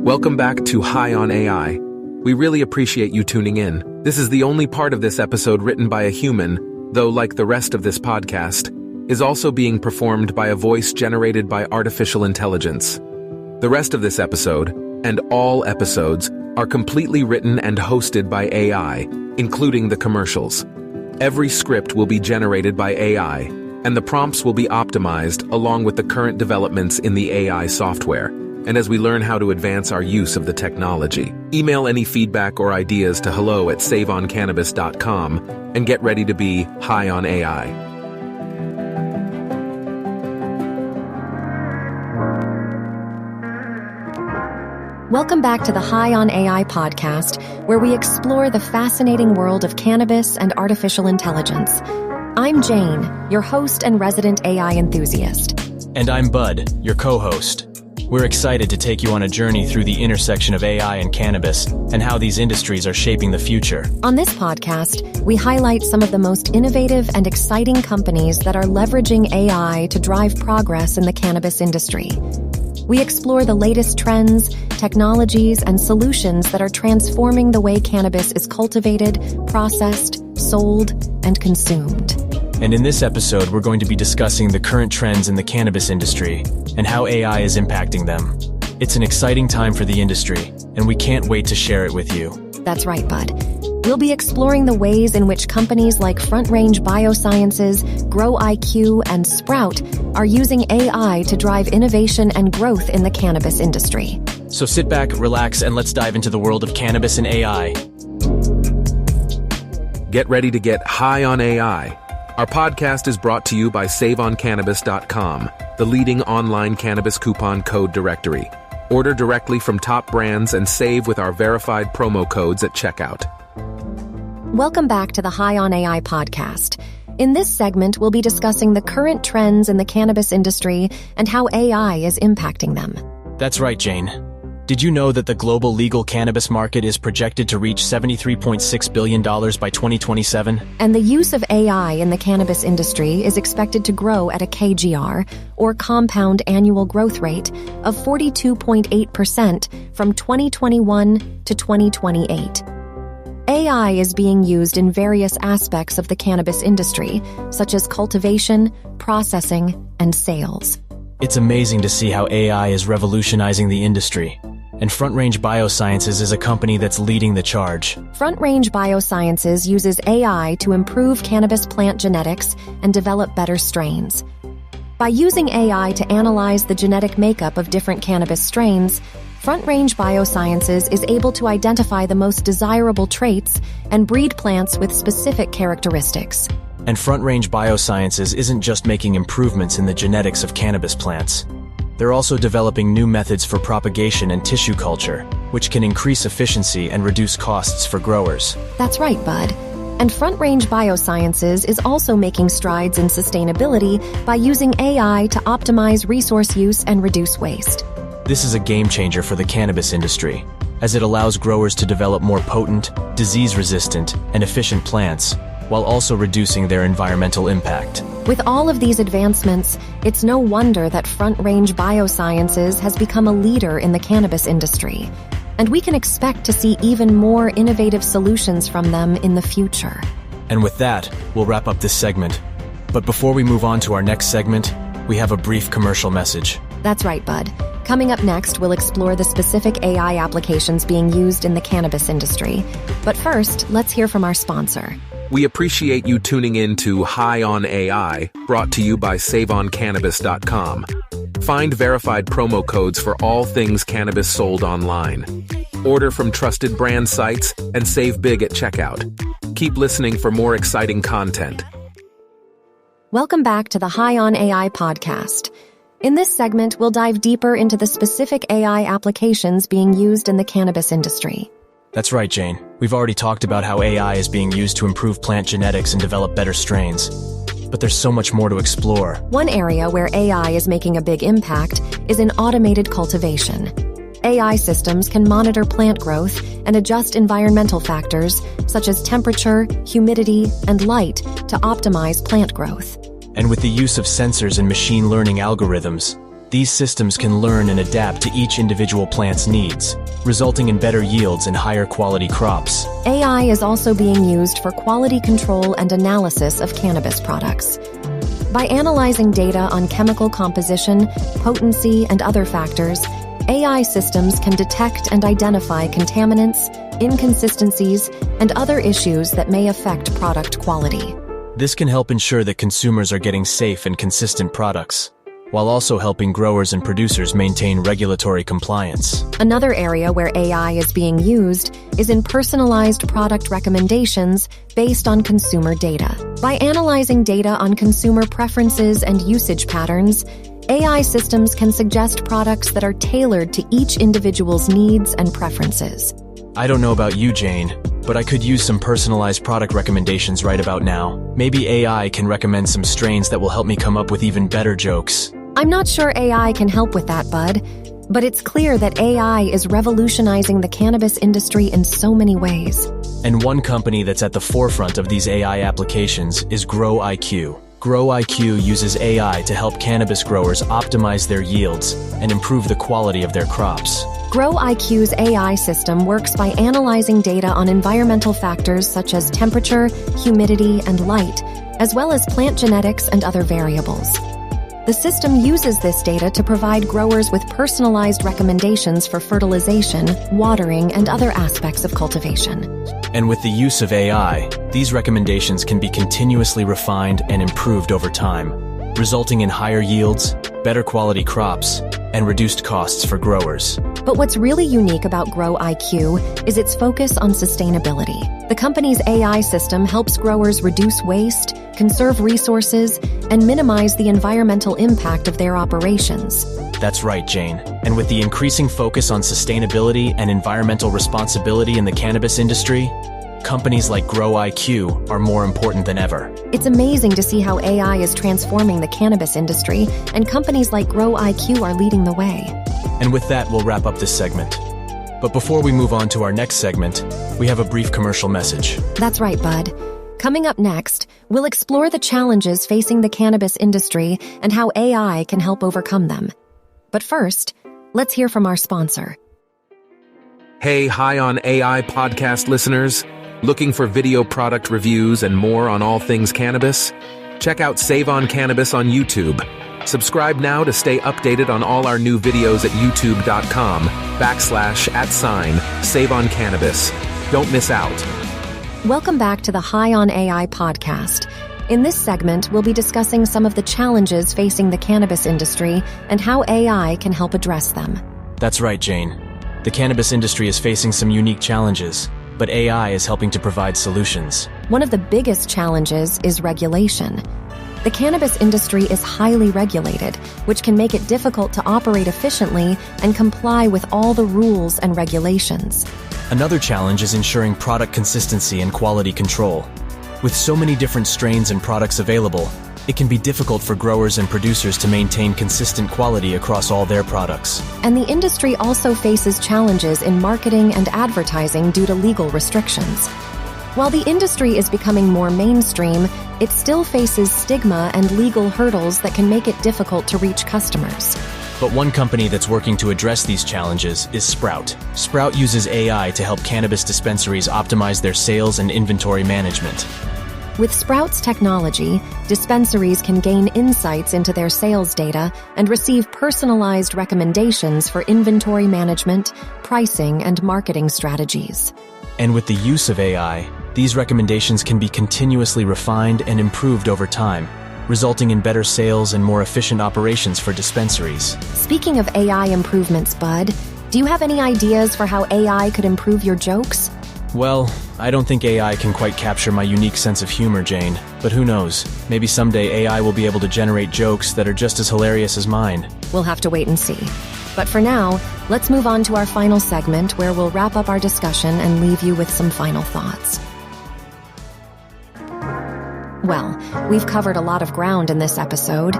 Welcome back to High on AI. We really appreciate you tuning in. This is the only part of this episode written by a human, though like the rest of this podcast, is also being performed by a voice generated by artificial intelligence. The rest of this episode, and all episodes, are completely written and hosted by AI, including the commercials. Every script will be generated by AI, and the prompts will be optimized along with the current developments in the AI software, and as we learn how to advance our use of the technology. Email any feedback or ideas to hello@SaveOnCannabis.com and get ready to be high on AI. Welcome back to the High on AI podcast, where we explore the fascinating world of cannabis and artificial intelligence. I'm Jane, your host and resident AI enthusiast. And I'm Bud, your co-host. We're excited to take you on a journey through the intersection of AI and cannabis and how these industries are shaping the future. On this podcast, we highlight some of the most innovative and exciting companies that are leveraging AI to drive progress in the cannabis industry. We explore the latest trends, technologies, and solutions that are transforming the way cannabis is cultivated, processed, sold, and consumed. And in this episode, we're going to be discussing the current trends in the cannabis industry and how AI is impacting them. It's an exciting time for the industry, and we can't wait to share it with you. That's right, Bud. We'll be exploring the ways in which companies like Front Range Biosciences, Gro IQ, and Sprout are using AI to drive innovation and growth in the cannabis industry. So sit back, relax, and let's dive into the world of cannabis and AI. Get ready to get high on AI. Our podcast is brought to you by SaveOnCannabis.com, the leading online cannabis coupon code directory. Order directly from top brands and save with our verified promo codes at checkout. Welcome back to the High on AI podcast. In this segment, we'll be discussing the current trends in the cannabis industry and how AI is impacting them. That's right, Jane. Did you know that the global legal cannabis market is projected to reach $73.6 billion by 2027? And the use of AI in the cannabis industry is expected to grow at a CAGR, or compound annual growth rate, of 42.8% from 2021 to 2028. AI is being used in various aspects of the cannabis industry, such as cultivation, processing, and sales. It's amazing to see how AI is revolutionizing the industry. And Front Range Biosciences is a company that's leading the charge. Front Range Biosciences uses AI to improve cannabis plant genetics and develop better strains. By using AI to analyze the genetic makeup of different cannabis strains, Front Range Biosciences is able to identify the most desirable traits and breed plants with specific characteristics. And Front Range Biosciences isn't just making improvements in the genetics of cannabis plants. They're also developing new methods for propagation and tissue culture, which can increase efficiency and reduce costs for growers. That's right, Bud. And Front Range Biosciences is also making strides in sustainability by using AI to optimize resource use and reduce waste. This is a game changer for the cannabis industry, as it allows growers to develop more potent, disease-resistant, and efficient plants, while also reducing their environmental impact. With all of these advancements, it's no wonder that Front Range Biosciences has become a leader in the cannabis industry, and we can expect to see even more innovative solutions from them in the future. And with that, we'll wrap up this segment. But before we move on to our next segment, we have a brief commercial message. That's right, Bud. Coming up next, we'll explore the specific AI applications being used in the cannabis industry. But first, let's hear from our sponsor. We appreciate you tuning in to High on AI, brought to you by SaveOnCannabis.com. Find verified promo codes for all things cannabis sold online. Order from trusted brand sites and save big at checkout. Keep listening for more exciting content. Welcome back to the High on AI podcast. In this segment, we'll dive deeper into the specific AI applications being used in the cannabis industry. That's right, Jane. We've already talked about how AI is being used to improve plant genetics and develop better strains. But there's so much more to explore. One area where AI is making a big impact is in automated cultivation. AI systems can monitor plant growth and adjust environmental factors such as temperature, humidity, and light to optimize plant growth. And with the use of sensors and machine learning algorithms, These systems can learn and adapt to each individual plant's needs, resulting in better yields and higher quality crops. AI is also being used for quality control and analysis of cannabis products. By analyzing data on chemical composition, potency, and other factors, AI systems can detect and identify contaminants, inconsistencies, and other issues that may affect product quality. This can help ensure that consumers are getting safe and consistent products, while also helping growers and producers maintain regulatory compliance. Another area where AI is being used is in personalized product recommendations based on consumer data. By analyzing data on consumer preferences and usage patterns, AI systems can suggest products that are tailored to each individual's needs and preferences. I don't know about you, Jane, but I could use some personalized product recommendations right about now. Maybe AI can recommend some strains that will help me come up with even better jokes. I'm not sure AI can help with that, Bud, but it's clear that AI is revolutionizing the cannabis industry in so many ways. And one company that's at the forefront of these AI applications is Gro IQ. Gro IQ uses AI to help cannabis growers optimize their yields and improve the quality of their crops. Gro IQ's AI system works by analyzing data on environmental factors such as temperature, humidity, and light, as well as plant genetics and other variables. The system uses this data to provide growers with personalized recommendations for fertilization, watering, and other aspects of cultivation. And with the use of AI, these recommendations can be continuously refined and improved over time, resulting in higher yields, better quality crops, and reduced costs for growers. But what's really unique about Gro IQ is its focus on sustainability. The company's AI system helps growers reduce waste, conserve resources, and minimize the environmental impact of their operations. That's right, Jane. And with the increasing focus on sustainability and environmental responsibility in the cannabis industry, companies like Gro IQ are more important than ever. It's amazing to see how AI is transforming the cannabis industry, and companies like Gro IQ are leading the way. And with that, we'll wrap up this segment. But before we move on to our next segment, we have a brief commercial message. That's right, Bud. Coming up next, we'll explore the challenges facing the cannabis industry and how AI can help overcome them. But first, let's hear from our sponsor. Hey, High on AI podcast listeners. Looking for video product reviews and more on all things cannabis? Check out SaveOnCannabis on YouTube. Subscribe now to stay updated on all our new videos at youtube.com/@SaveOnCannabis. Don't miss out. Welcome back to the High on AI podcast. In this segment, we'll be discussing some of the challenges facing the cannabis industry and how AI can help address them. That's right, Jane. The cannabis industry is facing some unique challenges, but AI is helping to provide solutions. One of the biggest challenges is regulation. The cannabis industry is highly regulated, which can make it difficult to operate efficiently and comply with all the rules and regulations. Another challenge is ensuring product consistency and quality control. With so many different strains and products available, it can be difficult for growers and producers to maintain consistent quality across all their products. And the industry also faces challenges in marketing and advertising due to legal restrictions. While the industry is becoming more mainstream, it still faces stigma and legal hurdles that can make it difficult to reach customers. But one company that's working to address these challenges is Sprout. Sprout uses AI to help cannabis dispensaries optimize their sales and inventory management. With Sprout's technology, dispensaries can gain insights into their sales data and receive personalized recommendations for inventory management, pricing, and marketing strategies. And with the use of AI, these recommendations can be continuously refined and improved over time, resulting in better sales and more efficient operations for dispensaries. Speaking of AI improvements, Bud, do you have any ideas for how AI could improve your jokes? Well, I don't think AI can quite capture my unique sense of humor, Jane. But who knows? Maybe someday AI will be able to generate jokes that are just as hilarious as mine. We'll have to wait and see. But for now, let's move on to our final segment where we'll wrap up our discussion and leave you with some final thoughts. Well, we've covered a lot of ground in this episode.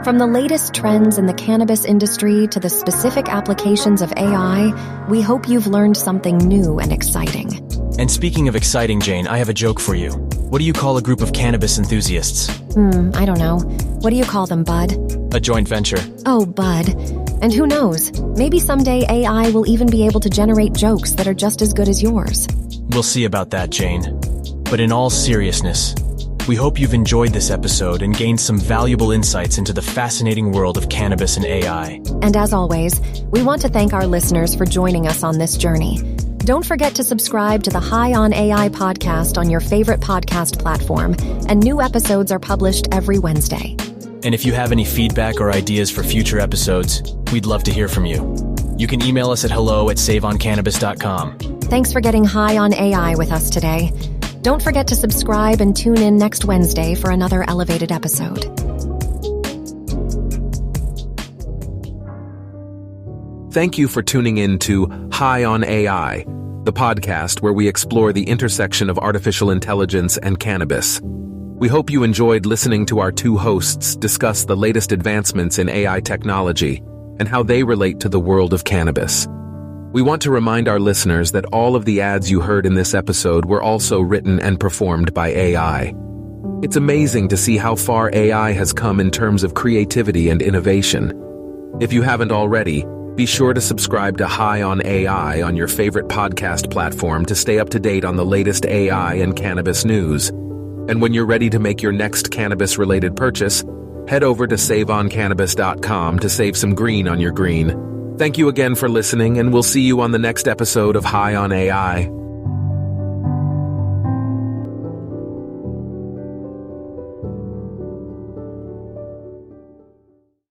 From the latest trends in the cannabis industry to the specific applications of AI, we hope you've learned something new and exciting. And speaking of exciting, Jane, I have a joke for you. What do you call a group of cannabis enthusiasts? I don't know. What do you call them, bud? A joint venture. Oh, bud. And who knows? Maybe someday AI will even be able to generate jokes that are just as good as yours. We'll see about that, Jane. But in all seriousness, we hope you've enjoyed this episode and gained some valuable insights into the fascinating world of cannabis and AI. And as always, we want to thank our listeners for joining us on this journey. Don't forget to subscribe to the High on AI podcast on your favorite podcast platform, and new episodes are published every Wednesday. And if you have any feedback or ideas for future episodes, we'd love to hear from you. You can email us at hello@SaveOnCannabis.com. Thanks for getting high on AI with us today. Don't forget to subscribe and tune in next Wednesday for another elevated episode. Thank you for tuning in to High on AI, the podcast where we explore the intersection of artificial intelligence and cannabis. We hope you enjoyed listening to our two hosts discuss the latest advancements in AI technology and how they relate to the world of cannabis. We want to remind our listeners that all of the ads you heard in this episode were also written and performed by AI. It's amazing to see how far AI has come in terms of creativity and innovation. If you haven't already, be sure to subscribe to High on AI on your favorite podcast platform to stay up to date on the latest AI and cannabis news. And when you're ready to make your next cannabis-related purchase, head over to SaveOnCannabis.com to save some green on your green. Thank you again for listening, and we'll see you on the next episode of High on AI.